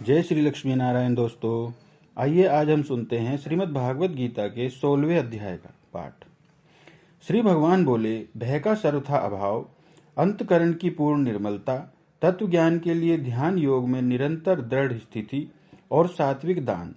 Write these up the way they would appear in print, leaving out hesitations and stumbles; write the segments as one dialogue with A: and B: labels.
A: जय श्री लक्ष्मी नारायण। दोस्तों, आइए आज हम सुनते हैं श्रीमद् भागवत गीता के 16वें अध्याय का पाठ। श्री भगवान बोले, भय का सर्वथा अभाव, अंतकरण की पूर्ण निर्मलता, तत्व ज्ञान के लिए ध्यान योग में निरंतर दृढ़ स्थिति और सात्विक दान,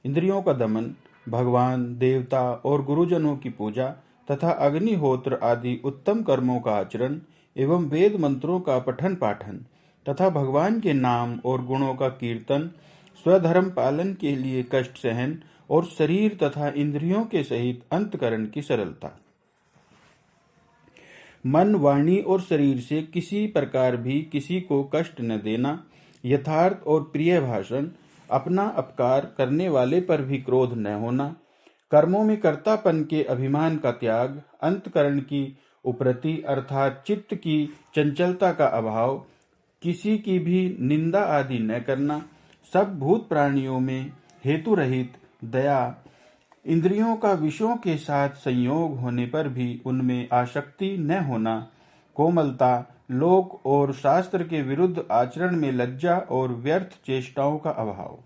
A: इंद्रियों का दमन, भगवान, देवता और गुरुजनों की पूजा तथा अग्निहोत्र आदि उत्तम कर्मों का आचरण एवं वेद मंत्रों का पठन पाठन तथा भगवान के नाम और गुणों का कीर्तन, स्वधर्म पालन के लिए कष्ट सहन और शरीर तथा इंद्रियों के सहित अंतकरण की सरलता, मन, वाणी और शरीर से किसी प्रकार भी किसी को कष्ट न देना, यथार्थ और प्रिय भाषण, अपना अपकार करने वाले पर भी क्रोध न होना, कर्मों में कर्तापन के अभिमान का त्याग, अंतकरण की उपरति अर्थात चित्त की चंचलता का अभाव, किसी की भी निंदा आदि न करना, सब भूत प्राणियों में हेतु रहित दया, इंद्रियों का विषयों के साथ संयोग होने पर भी उनमें आसक्ति न होना, कोमलता, लोक और शास्त्र के विरुद्ध आचरण में लज्जा और व्यर्थ चेष्टाओं का अभाव,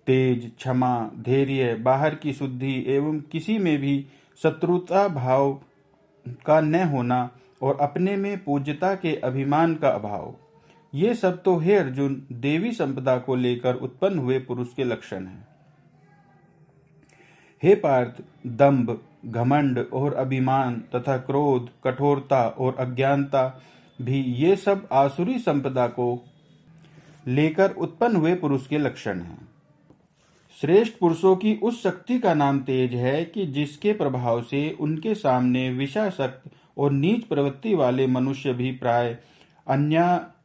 A: तेज, क्षमा, धैर्य, बाहर की शुद्धि एवं किसी में भी शत्रुता भाव का न होना और अपने में पूज्यता के अभिमान का अभाव, ये सब तो हे अर्जुन देवी संपदा को लेकर उत्पन्न हुए पुरुष के लक्षण हैं। हे पार्थ, दंभ, घमंड और अभिमान तथा क्रोध, कठोरता और अज्ञानता भी ये सब आसुरी संपदा को लेकर उत्पन्न हुए पुरुष के लक्षण हैं। श्रेष्ठ पुरुषों की उस शक्ति का नाम तेज है कि जिसके प्रभाव से उनके सामने विषासक्त और नीच प्रवृत्ति वाले मनुष्य भी प्राय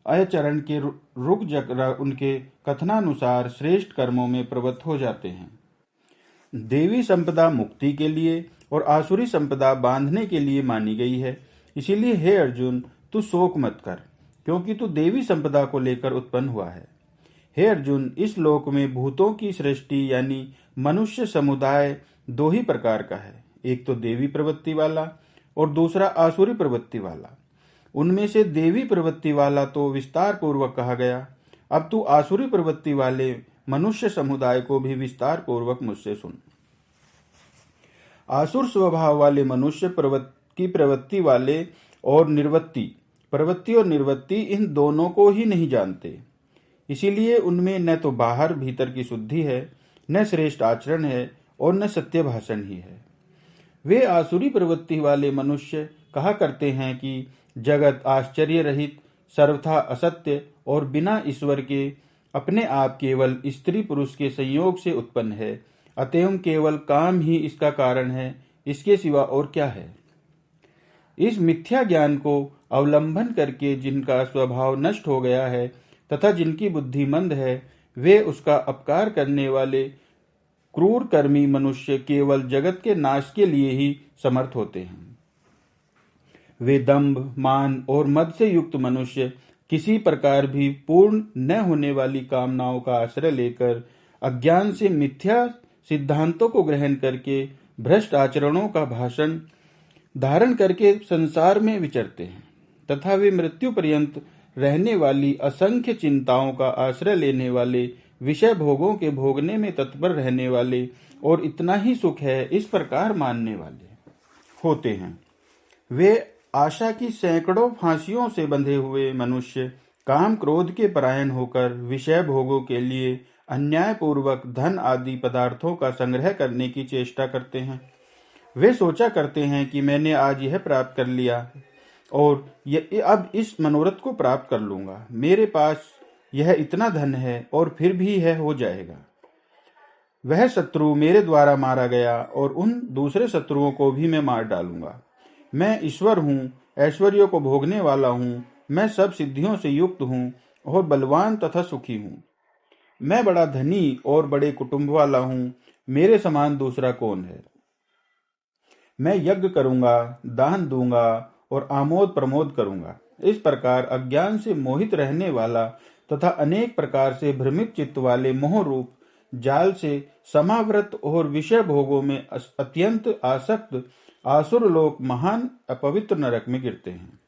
A: आचरण के रुक जाकर उनके कथनानुसार श्रेष्ठ कर्मों में प्रवृत्त हो जाते हैं। देवी संपदा मुक्ति के लिए और आसुरी संपदा बांधने के लिए मानी गई है। इसीलिए हे अर्जुन, तू शोक मत कर, क्योंकि तू देवी संपदा को लेकर उत्पन्न हुआ है। हे अर्जुन, इस लोक में भूतों की सृष्टि यानी मनुष्य समुदाय दो ही प्रकार का है, एक तो देवी प्रवृत्ति वाला और दूसरा आसुरी प्रवृत्ति वाला। उनमें से देवी प्रवृत्ति वाला तो विस्तार पूर्वक कहा गया। अब तू आसुरी प्रवृत्ति वाले मनुष्य समुदाय को भी विस्तार पूर्वक मुझसे सुन। आसुर स्वभाव वाले मनुष्य प्रवृत्ति वाले और निर्वृत्ति, प्रवृत्ति और निर्वृत्ति इन दोनों को ही नहीं जानते। इसीलिए उनमें न तो बाहर भीतर की शुद्धि है, न श्रेष्ठ आचरण है और न सत्य भाषण ही है। वे आसुरी प्रवृत्ति वाले मनुष्य कहा करते हैं कि जगत आश्चर्य रहित, सर्वथा असत्य और बिना ईश्वर के अपने आप केवल स्त्री पुरुष के संयोग से उत्पन्न है, अतएव केवल काम ही इसका कारण है, इसके सिवा और क्या है। इस मिथ्या ज्ञान को अवलंबन करके जिनका स्वभाव नष्ट हो गया है तथा जिनकी बुद्धि मंद है, वे उसका अपकार करने वाले क्रूर कर्मी मनुष्य केवल जगत के नाश के लिए ही समर्थ होते हैं। वे दंभ, मान और मद से युक्त मनुष्य किसी प्रकार भी पूर्ण न होने वाली कामनाओं का आश्रय लेकर अज्ञान से मिथ्या सिद्धांतों को ग्रहण करके भ्रष्ट आचरणों का भाषण धारण करके संसार में विचरते हैं तथा वे मृत्यु पर्यंत रहने वाली असंख्य चिंताओं का आश्रय लेने वाले, विषय भोगों के भोगने में तत्पर रहने वाले और इतना ही सुख है इस प्रकार मानने वाले होते हैं। वे आशा की सैकड़ों फांसियों से बंधे हुए मनुष्य काम क्रोध के परायण होकर विषय भोगों के लिए अन्याय पूर्वक धन आदि पदार्थों का संग्रह करने की चेष्टा करते हैं। वे सोचा करते हैं कि मैंने आज यह प्राप्त कर लिया और अब इस मनोरथ को प्राप्त कर लूंगा, मेरे पास यह इतना धन है और फिर भी यह हो जाएगा। वह शत्रु मेरे द्वारा मारा गया और उन दूसरे शत्रुओं को भी मैं मार डालूंगा। मैं ईश्वर हूँ, ऐश्वर्य को भोगने वाला हूँ, मैं सब सिद्धियों से युक्त हूँ और बलवान तथा सुखी हूँ। मैं बड़ा धनी और बड़े कुटुंब वाला हूँ, मेरे समान दूसरा कौन है। मैं यज्ञ करूंगा, दान दूंगा और आमोद प्रमोद करूंगा। इस प्रकार अज्ञान से मोहित रहने वाला तथा अनेक प्रकार से भ्रमित चित्त वाले मोह रूप जाल से समावृत और विषय भोगों में अत्यंत आसक्त आसुर लोक महान अपवित्र नरक में गिरते हैं।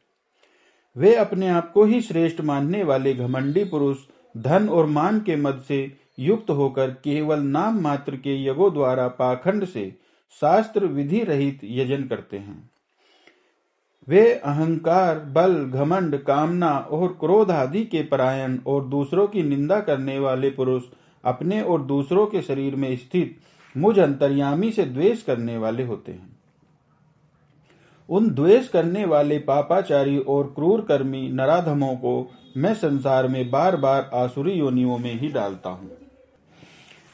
A: वे अपने आप को ही श्रेष्ठ मानने वाले घमंडी पुरुष धन और मान के मद से युक्त होकर केवल नाम मात्र के यज्ञों द्वारा पाखंड से शास्त्र विधि रहित यजन करते हैं। वे अहंकार, बल, घमंड, कामना और क्रोध आदि के परायण और दूसरों की निंदा करने वाले पुरुष अपने और दूसरों के शरीर में स्थित मुझ अंतर्यामी से द्वेष करने वाले होते हैं। उन द्वेष करने वाले पापाचारी और क्रूर कर्मी नराधमों को मैं संसार में बार बार आसुरी योनियों में ही डालता हूँ।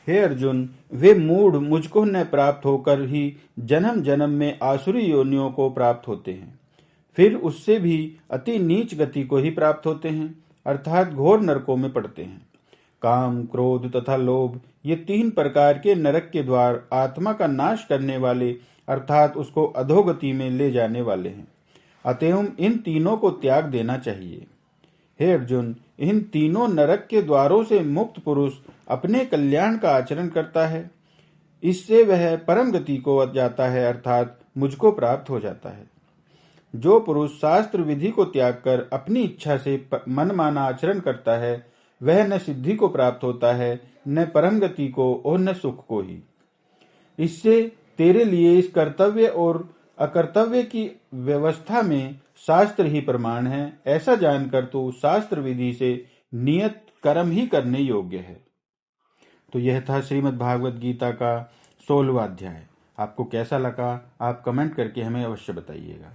A: हे अर्जुन, वे मूढ़ मुझको न प्राप्त होकर ही जन्म जन्म में आसुरी योनियों को प्राप्त होते हैं, फिर उससे भी अति नीच गति को ही प्राप्त होते हैं, अर्थात घोर नरकों में पड़ते हैं। काम, क्रोध तथा लोभ ये 3 प्रकार के नरक के द्वार आत्मा का नाश करने वाले अर्थात उसको अधोगति में ले जाने वाले हैं। अतएव इन तीनों को त्याग देना चाहिए। हे अर्जुन, इन तीनों नरक के द्वारों से मुक्त पुरुष अपने कल्याण का आचरण करता है, इससे वह परम गति को जाता है अर्थात मुझको प्राप्त हो जाता है। जो पुरुष शास्त्र विधि को त्याग कर अपनी इच्छा से मनमाना आचरण करता है, वह न सिद्धि को प्राप्त होता है, न परम गति को और न सुख को ही। इससे तेरे लिए इस कर्तव्य और अकर्तव्य की व्यवस्था में शास्त्र ही प्रमाण है, ऐसा जानकर तू शास्त्र विधि से नियत कर्म ही करने योग्य है। तो यह था श्रीमद् भागवत गीता का 16वां अध्याय। आपको कैसा लगा आप कमेंट करके हमें अवश्य बताइएगा,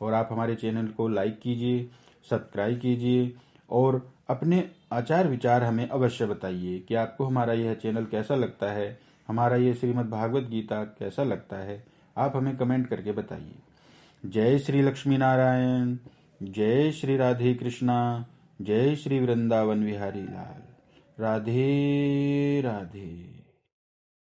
A: और आप हमारे चैनल को लाइक कीजिए, सब्सक्राइब कीजिए और अपने आचार विचार हमें अवश्य बताइए कि आपको हमारा यह चैनल कैसा लगता है, हमारा ये श्रीमद् भागवत गीता कैसा लगता है। आप हमें कमेंट करके बताइए। जय श्री लक्ष्मी नारायण, जय श्री राधे कृष्णा, जय श्री वृंदावन विहारी लाल। राधे राधे।